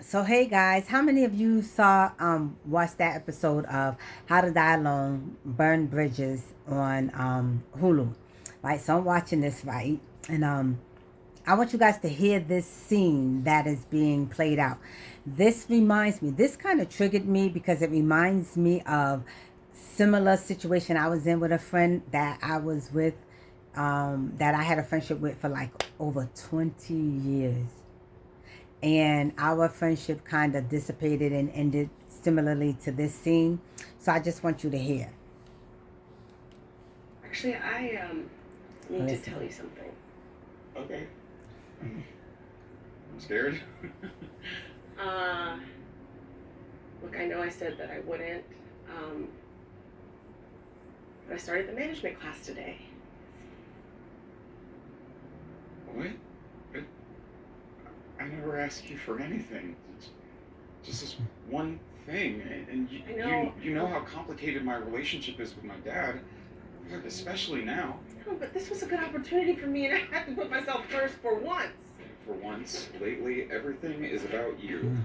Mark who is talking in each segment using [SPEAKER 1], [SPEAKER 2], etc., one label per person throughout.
[SPEAKER 1] So hey guys, how many of you saw watched that episode of How to Die Alone, Burn Bridges on Hulu? Right? So I'm watching this, right? And I want you guys to hear this scene that is being played out. This reminds me, this kind of triggered me because it reminds me of similar situation I was in with a friend that I was with, that I had a friendship with for like over 20 years, and our friendship kind of dissipated and ended similarly to this scene. So I just want you to hear.
[SPEAKER 2] Actually, I need to tell you something.
[SPEAKER 3] Okay. I'm scared.
[SPEAKER 2] Uh, Look, I know I said that I wouldn't, but I started the management class today.
[SPEAKER 3] What? I, I never asked you for anything. It's just this one thing, and
[SPEAKER 2] I know.
[SPEAKER 3] you know how complicated my relationship is with my dad, especially now.
[SPEAKER 2] No, but this was a good opportunity for me, and I had to put myself first for once.
[SPEAKER 3] For once, lately, everything is about you.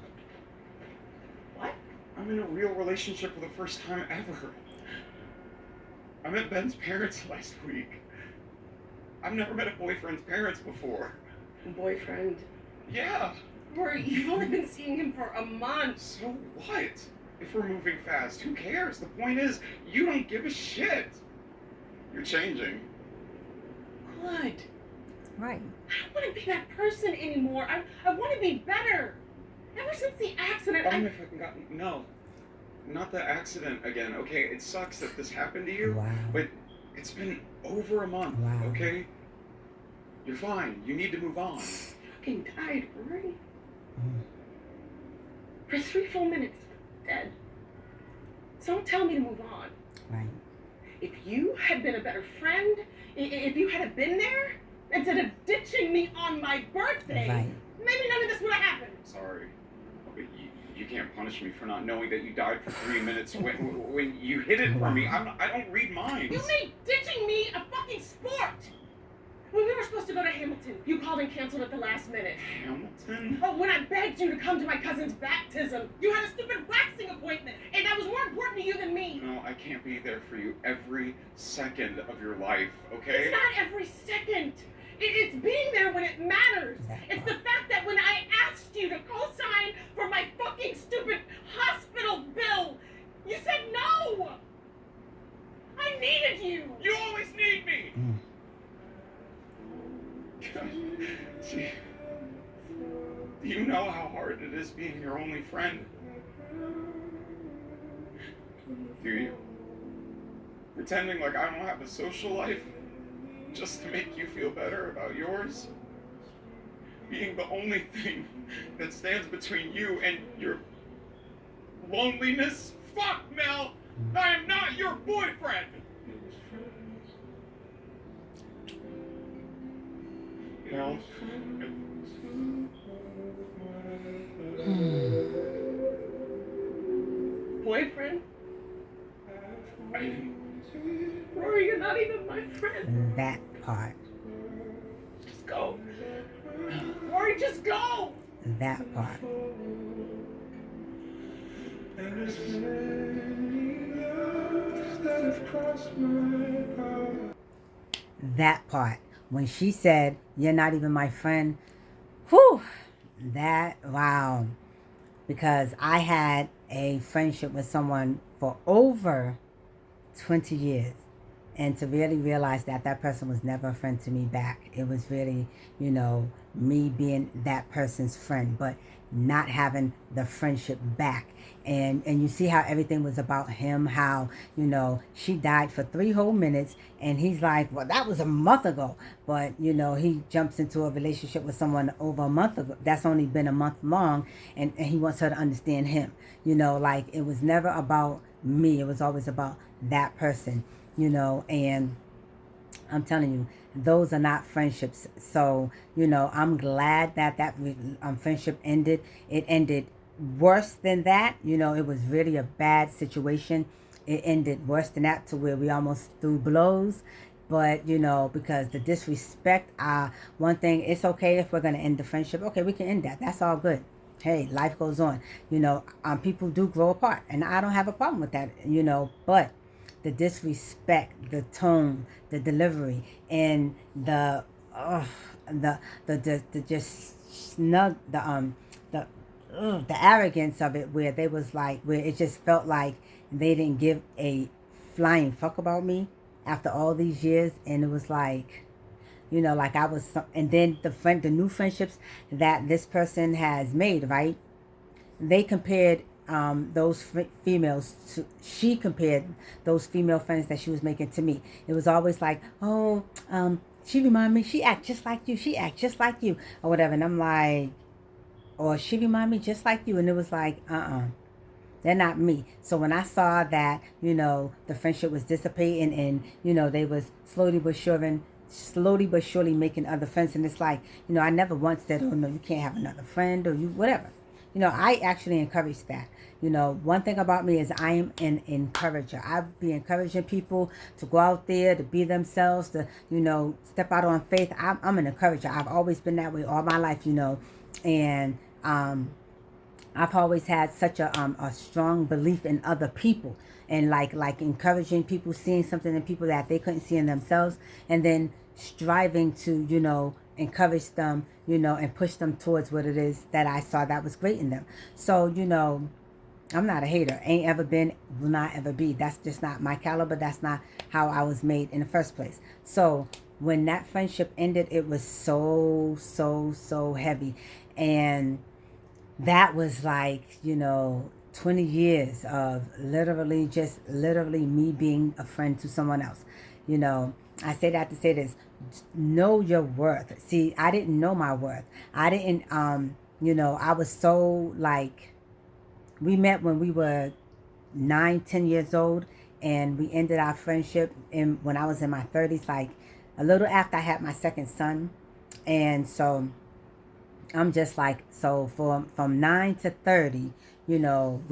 [SPEAKER 2] What?
[SPEAKER 3] I'm in a real relationship for the first time ever. I met Ben's parents last week. I've never met a boyfriend's parents before.
[SPEAKER 2] Boyfriend?
[SPEAKER 3] Yeah.
[SPEAKER 2] Rory, you've only been seeing him for a month.
[SPEAKER 3] So what? If we're moving fast, who cares? The point is, you don't give a shit. You're changing.
[SPEAKER 2] Good.
[SPEAKER 1] Right.
[SPEAKER 2] I don't want to be that person anymore. I want to be better. Ever since the accident,
[SPEAKER 3] If I can got no. Not the accident again, okay? It sucks that this happened to you.
[SPEAKER 1] Wow.
[SPEAKER 3] But it's been over a month,
[SPEAKER 1] Wow.
[SPEAKER 3] okay? You're fine. You need to move on.
[SPEAKER 2] fucking died, Rory. For 3 full minutes, dead. So don't tell me to move on.
[SPEAKER 1] Right.
[SPEAKER 3] Mm.
[SPEAKER 2] If you had been a better friend, if you had been there, instead of ditching me on my birthday,
[SPEAKER 1] Right.
[SPEAKER 2] maybe none of this would have happened.
[SPEAKER 3] Sorry. But you can't punish me for not knowing that you died for 3 minutes when you hid it from me. I don't read minds.
[SPEAKER 2] You made ditching me a fucking sport! When we were supposed to go to Hamilton, you called and canceled at the last minute.
[SPEAKER 3] Hamilton?
[SPEAKER 2] Oh, when I begged you to come to my cousin's baptism, you had a stupid waxing appointment, and that was more important to you than me.
[SPEAKER 3] No, I can't be there for you every second of your life, okay?
[SPEAKER 2] It's not every second. It's being there when it matters. It's the fact that when I asked you to co-sign for my fucking stupid hospital bill, you said no. I needed you.
[SPEAKER 3] You always need me! See, do you know how hard it is being your only friend? Do you? Pretending like I don't have a social life just to make you feel better about yours? Being the only thing that stands between you and your loneliness? Fuck, Mel! I am not your boyfriend! You know,
[SPEAKER 2] Boyfriend?
[SPEAKER 3] I didn't.
[SPEAKER 2] Rory, you're not even my friend.
[SPEAKER 1] That part.
[SPEAKER 2] Just go. Rory, just go.
[SPEAKER 1] That part. That part. When she said, "You're not even my friend," whew, that, wow. Because I had a friendship with someone for over 20 years. And to really realize that that person was never a friend to me back, it was really, me being that person's friend, but not having the friendship back. And you see how everything was about him, how, she died for 3 whole minutes, and he's like, well, that was a month ago. But, he jumps into a relationship with someone over a month ago. That's only been a month long, and he wants her to understand him. Like, it was never about me. It was always about that person, and I'm telling you, those are not friendships. So, I'm glad that friendship ended. It ended worse than that. It was really a bad situation. It ended worse than that, to where we almost threw blows. But, because the disrespect, one thing, it's okay if we're going to end the friendship. Okay, we can end that. That's all good. hey, life goes on. People do grow apart, and I don't have a problem with that. But the disrespect, the tone, the delivery, and uh, the just snug the arrogance of it, where they was like, where it just felt like they didn't give a flying fuck about me after all these years, and it was like, like I was, and then the new friendships that this person has made, right? They compared those females to, she compared those female friends that she was making to me. It was always like, oh, she remind me, she act just like you, she act just like you, or whatever. And I'm like, or she remind me just like you. And it was like, they're not me. So when I saw that, the friendship was dissipating, and, they was slowly but surely making other friends. And it's like, I never once said, oh no, you can't have another friend, or you, whatever. I actually encourage that. One thing about me is I am an encourager. I be encouraging people to go out there, to be themselves, to, step out on faith. I'm an encourager. I've always been that way all my life, and I've always had such a strong belief in other people, and like encouraging people, seeing something in people that they couldn't see in themselves, and then striving to, encourage them, and push them towards what it is that I saw that was great in them. So, I'm not a hater. Ain't ever been, will not ever be. That's just not my caliber. That's not how I was made in the first place. So when that friendship ended, it was so, so, so heavy. And that was like, 20 years of literally me being a friend to someone else. I say that to say this: know your worth. See, I didn't know my worth. I didn't, I was so like, we met when we were 9, 10 years old, and we ended our friendship when I was in my 30s, like a little after I had my second son. And so I'm just like, so from 9 to 30, we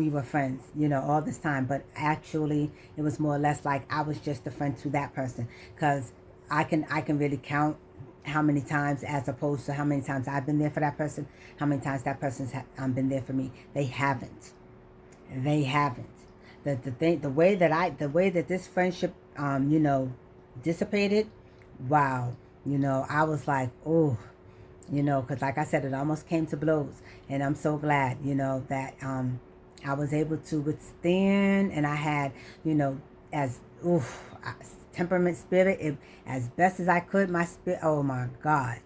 [SPEAKER 1] were friends, all this time. But actually, it was more or less like I was just a friend to that person, because I can really count how many times, as opposed to how many times I've been there for that person, how many times that person's been there for me. They haven't. The way that this friendship dissipated, wow. I was like, oh, because like I said, it almost came to blows. And I'm so glad, that I was able to withstand, and I had, as temperament, spirit, as best as I could, my spirit, oh my God.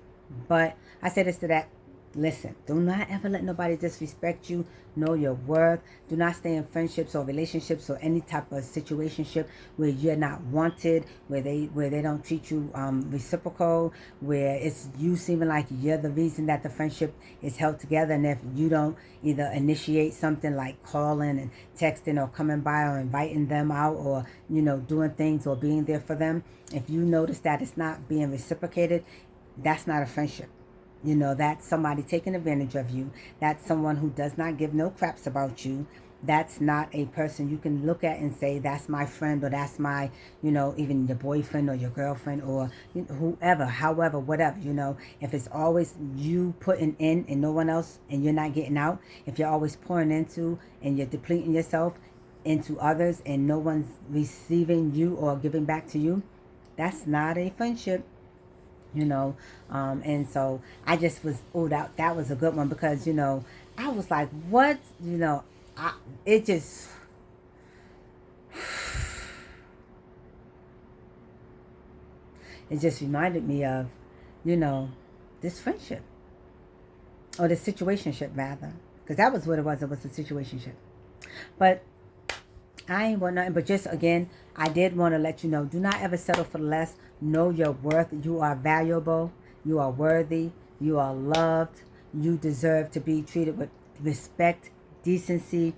[SPEAKER 1] But I said this to that: listen, do not ever let nobody disrespect you. Know your worth. Do not stay in friendships or relationships or any type of situationship where you're not wanted, where they don't treat you reciprocal, where it's you seeming like you're the reason that the friendship is held together. And if you don't either initiate something like calling and texting or coming by or inviting them out, or doing things or being there for them, if you notice that it's not being reciprocated, that's not a friendship. That's somebody taking advantage of you. That's someone who does not give no craps about you. That's not a person you can look at and say, that's my friend, or that's my, even your boyfriend or your girlfriend, or whoever, however, whatever, If it's always you putting in and no one else, and you're not getting out, if you're always pouring into and you're depleting yourself into others and no one's receiving you or giving back to you, that's not a friendship. And so I just was, that was a good one, because, I was like, what, it just, it just reminded me of, this friendship, or this situationship rather, because that was what it was a situationship. But I ain't want nothing but just, again, I did want to let you know, do not ever settle for less. Know your worth. You are valuable. You are worthy. You are loved. You deserve to be treated with respect, decency.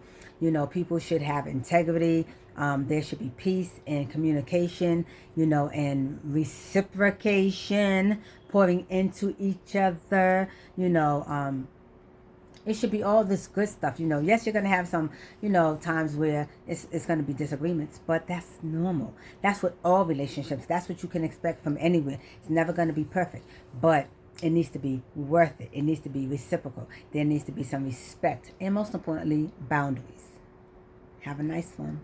[SPEAKER 1] People should have integrity. There should be peace and communication, and reciprocation, pouring into each other, it should be all this good stuff. Yes, you're going to have some, times where it's going to be disagreements, but that's normal. That's what all relationships, that's what you can expect from anywhere. It's never going to be perfect. But It needs to be worth it. It needs to be reciprocal. There needs to be some respect. And most importantly, boundaries. Have a nice one.